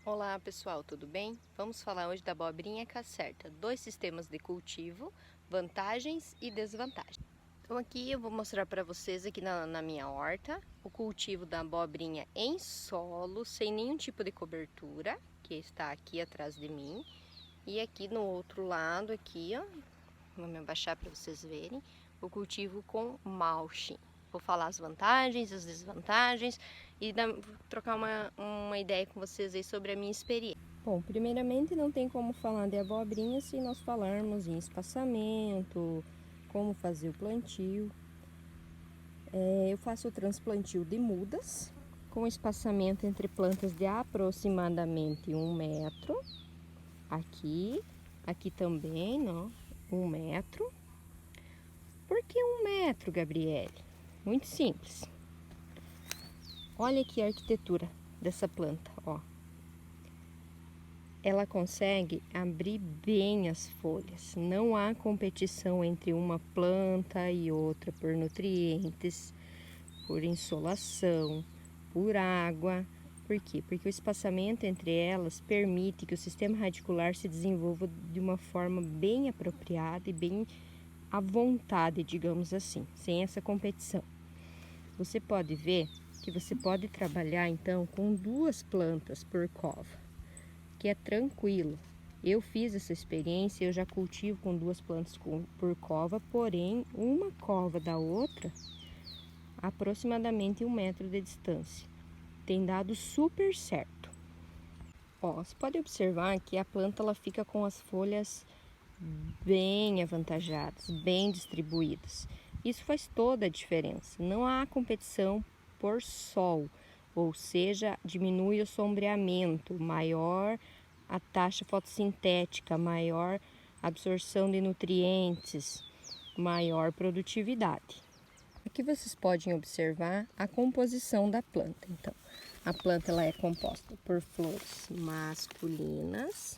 Olá pessoal, tudo bem? Vamos falar hoje da abobrinha cacerta, dois sistemas de cultivo, vantagens e desvantagens. Então aqui eu vou mostrar para vocês aqui na minha horta, o cultivo da abobrinha em solo, sem nenhum tipo de cobertura, que está aqui atrás de mim. E aqui no outro lado, aqui ó, vou me abaixar para vocês verem, o cultivo com mulching. Vou falar as vantagens, as desvantagens e trocar uma ideia com vocês aí sobre a minha experiência. Bom, primeiramente não tem como falar de abobrinha se nós falarmos em espaçamento, como fazer o plantio. Eu faço o transplantio de mudas, com espaçamento entre plantas de aproximadamente 1 metro. Aqui também, ó, 1 metro. Por que 1 metro, Gabriele? Muito simples. Olha aqui a arquitetura dessa planta, ó. Ela consegue abrir bem as folhas. Não há competição entre uma planta e outra por nutrientes, por insolação, por água. Por quê? Porque o espaçamento entre elas permite que o sistema radicular se desenvolva de uma forma bem apropriada e bem à vontade, digamos assim, sem essa competição. Você pode ver que você pode trabalhar então com 2 plantas por cova, que é tranquilo. Eu fiz essa experiência, eu já cultivo com 2 plantas por cova, porém uma cova da outra, aproximadamente 1 metro de distância. Tem dado super certo. Ó, você pode observar que a planta ela fica com as folhas bem avantajadas, bem distribuídas. Isso faz toda a diferença. Não há competição por sol, ou seja, diminui o sombreamento, maior a taxa fotossintética, maior absorção de nutrientes, maior produtividade. Aqui vocês podem observar a composição da planta. Então, a planta ela é composta por flores masculinas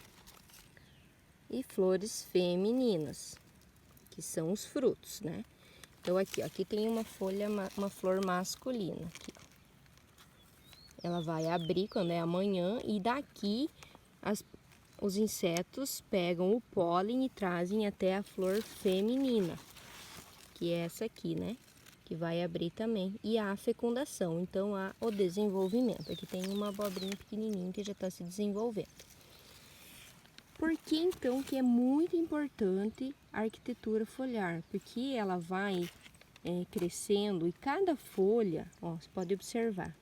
e flores femininas, que são os frutos, né? Então aqui tem uma flor masculina. Aqui, ó. Ela vai abrir quando é amanhã e daqui os insetos pegam o pólen e trazem até a flor feminina, que é essa aqui, né? Que vai abrir também. E há a fecundação, então há o desenvolvimento. Aqui tem uma abobrinha pequenininha que já está se desenvolvendo. Por que então que é muito importante a arquitetura foliar? Porque ela vai crescendo e cada folha, ó, você pode observar,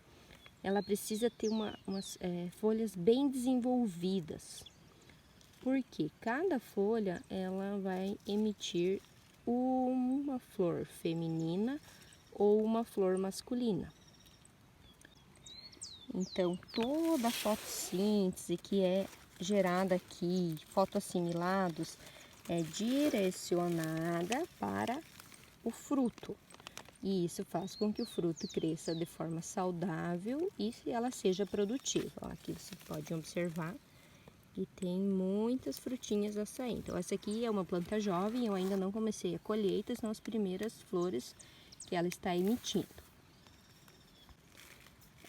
ela precisa ter umas folhas bem desenvolvidas. Porque cada folha ela vai emitir uma flor feminina ou uma flor masculina. Então toda a fotossíntese que é gerada aqui, fotoassimilados, é direcionada para o fruto. E isso faz com que o fruto cresça de forma saudável e ela seja produtiva. Ó, aqui você pode observar que tem muitas frutinhas a sair. Então essa aqui é uma planta jovem, eu ainda não comecei a colheita, são as primeiras flores que ela está emitindo.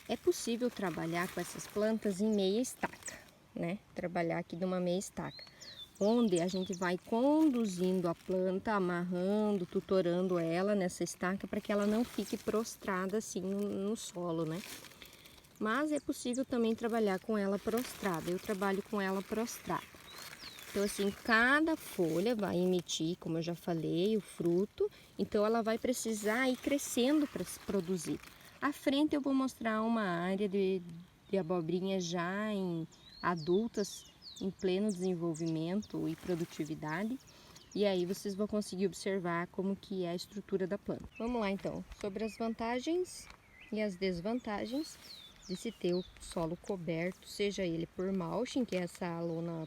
É possível trabalhar com essas plantas em meia estaca, né? Trabalhar aqui numa meia estaca, onde a gente vai conduzindo a planta, amarrando, tutorando ela nessa estaca para que ela não fique prostrada assim no solo, né? Mas é possível também trabalhar com ela prostrada. Eu trabalho com ela prostrada. Então assim, cada folha vai emitir, como eu já falei, o fruto. Então ela vai precisar ir crescendo para se produzir. À frente eu vou mostrar uma área de abobrinha já em adultas, em pleno desenvolvimento e produtividade. E aí vocês vão conseguir observar como que é a estrutura da planta. Vamos lá então, sobre as vantagens e as desvantagens de se ter o solo coberto, seja ele por mulching, que é essa lona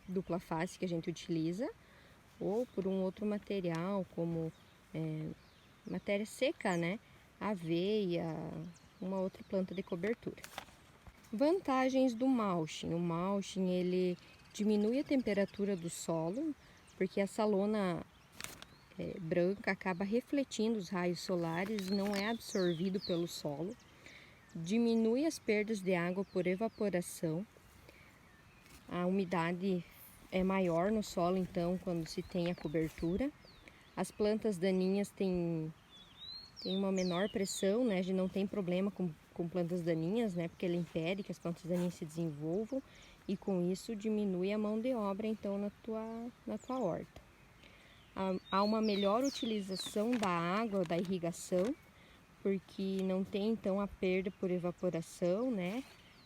dupla face que a gente utiliza, ou por um outro material como matéria seca, né? Aveia, uma outra planta de cobertura. Vantagens do mulching. O mulching ele diminui a temperatura do solo, porque essa lona branca acaba refletindo os raios solares e não é absorvido pelo solo. Diminui as perdas de água por evaporação, A umidade é maior no solo, então, quando se tem a cobertura. As plantas daninhas têm uma menor pressão, né? A gente não tem problema com plantas daninhas, né? Porque ele impede que as plantas daninhas se desenvolvam e com isso diminui a mão de obra, então, na tua horta. Há uma melhor utilização da água, da irrigação, porque não tem, então, a perda por evaporação, né?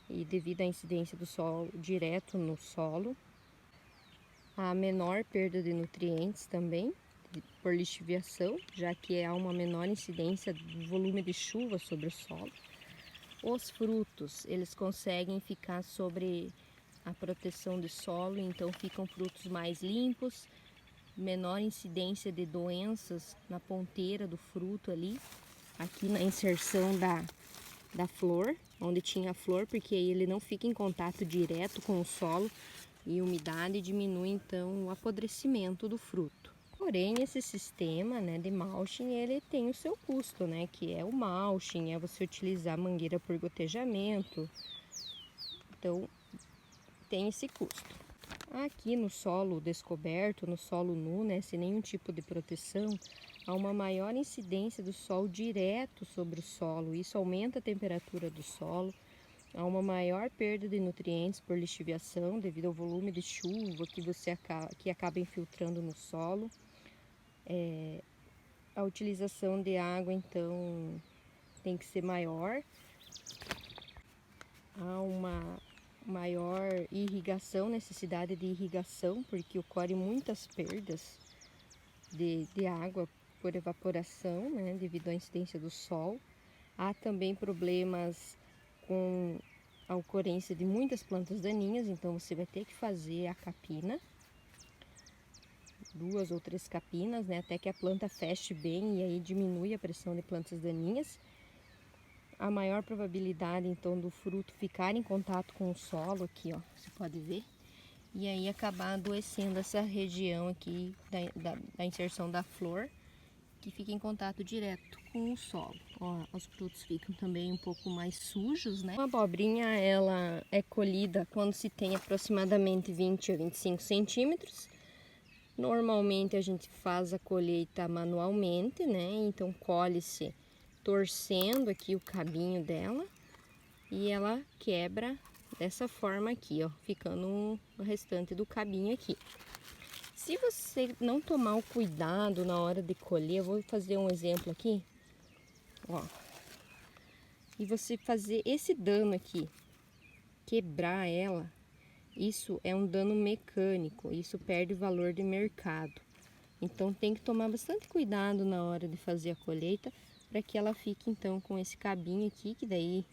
E devido à incidência do sol direto no solo. Há menor perda de nutrientes também, por lixiviação, já que há uma menor incidência do volume de chuva sobre o solo. Os frutos, eles conseguem ficar sobre a proteção do solo, então ficam frutos mais limpos, menor incidência de doenças na ponteira do fruto ali, aqui na inserção da flor, onde tinha a flor, porque aí ele não fica em contato direto com o solo e umidade diminui então o apodrecimento do fruto. Porém, esse sistema, né, de mulching, ele tem o seu custo, né, que é o mulching, é você utilizar mangueira por gotejamento, então tem esse custo. Aqui no solo descoberto, no solo nu, né, sem nenhum tipo de proteção, há uma maior incidência do sol direto sobre o solo, isso aumenta a temperatura do solo. Há uma maior perda de nutrientes por lixiviação devido ao volume de chuva que acaba infiltrando no solo. A utilização de água, então, tem que ser maior. Há uma maior irrigação, necessidade de irrigação, porque ocorre muitas perdas de água por evaporação, né, devido à incidência do sol. Há também problemas com a ocorrência de muitas plantas daninhas, então você vai ter que fazer a capina, 2 ou 3 capinas, né, até que a planta feche bem e aí diminui a pressão de plantas daninhas. A maior probabilidade então do fruto ficar em contato com o solo aqui, ó, você pode ver, e aí acabar adoecendo essa região aqui da inserção da flor, que fica em contato direto com o solo. Ó, os frutos ficam também um pouco mais sujos, né? A abobrinha, ela é colhida quando se tem aproximadamente 20 a 25 centímetros. Normalmente a gente faz a colheita manualmente, né? Então colhe-se torcendo aqui o cabinho dela e ela quebra dessa forma aqui, ó, ficando o restante do cabinho aqui. Se você não tomar o cuidado na hora de colher, eu vou fazer um exemplo aqui, ó, e você fazer esse dano aqui, quebrar ela, isso é um dano mecânico, isso perde valor de mercado. Então tem que tomar bastante cuidado na hora de fazer a colheita, para que ela fique então com esse cabinho aqui, que daí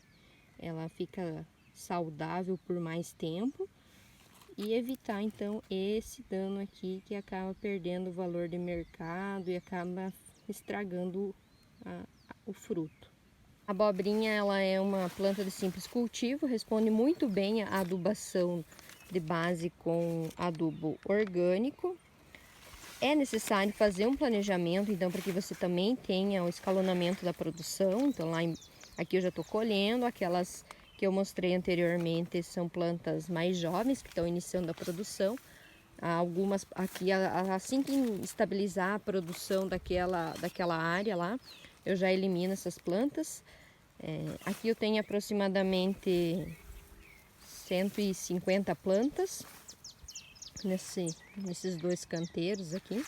ela fica saudável por mais tempo. E evitar então esse dano aqui que acaba perdendo o valor de mercado e acaba estragando o fruto. A abobrinha, ela é uma planta de simples cultivo, responde muito bem à adubação de base com adubo orgânico. É necessário fazer um planejamento, então, para que você também tenha o escalonamento da produção. Então, aqui eu já estou colhendo, aquelas que eu mostrei anteriormente são plantas mais jovens que estão iniciando a produção. Algumas aqui, assim que estabilizar a produção daquela área lá, eu já elimino essas plantas. Aqui eu tenho aproximadamente 150 plantas nesses 2 canteiros aqui.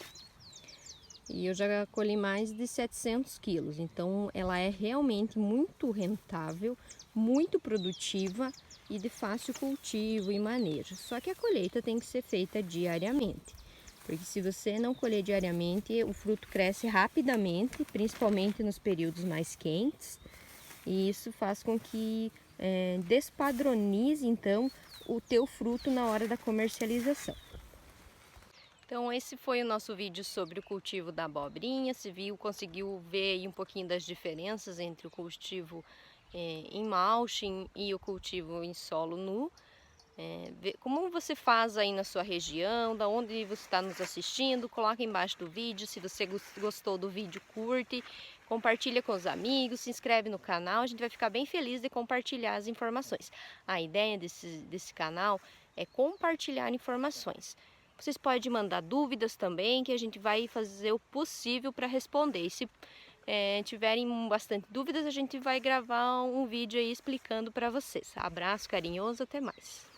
E eu já colhi mais de 700 quilos, então ela é realmente muito rentável, muito produtiva e de fácil cultivo e manejo. Só que a colheita tem que ser feita diariamente, porque se você não colher diariamente, o fruto cresce rapidamente, principalmente nos períodos mais quentes, e isso faz com que despadronize então o teu fruto na hora da comercialização. Então esse foi o nosso vídeo sobre o cultivo da abobrinha. Se conseguiu ver aí um pouquinho das diferenças entre o cultivo em mulching e o cultivo em solo nu. Como você faz aí na sua região, da onde você está nos assistindo, coloca embaixo do vídeo. Se você gostou do vídeo, curte, Compartilha com os amigos, se inscreve no canal, a gente vai ficar bem feliz de compartilhar as informações. A ideia desse canal é compartilhar informações. Vocês podem mandar dúvidas também, que a gente vai fazer o possível para responder. E se tiverem bastante dúvidas, a gente vai gravar um vídeo aí explicando para vocês. Abraço carinhoso, até mais.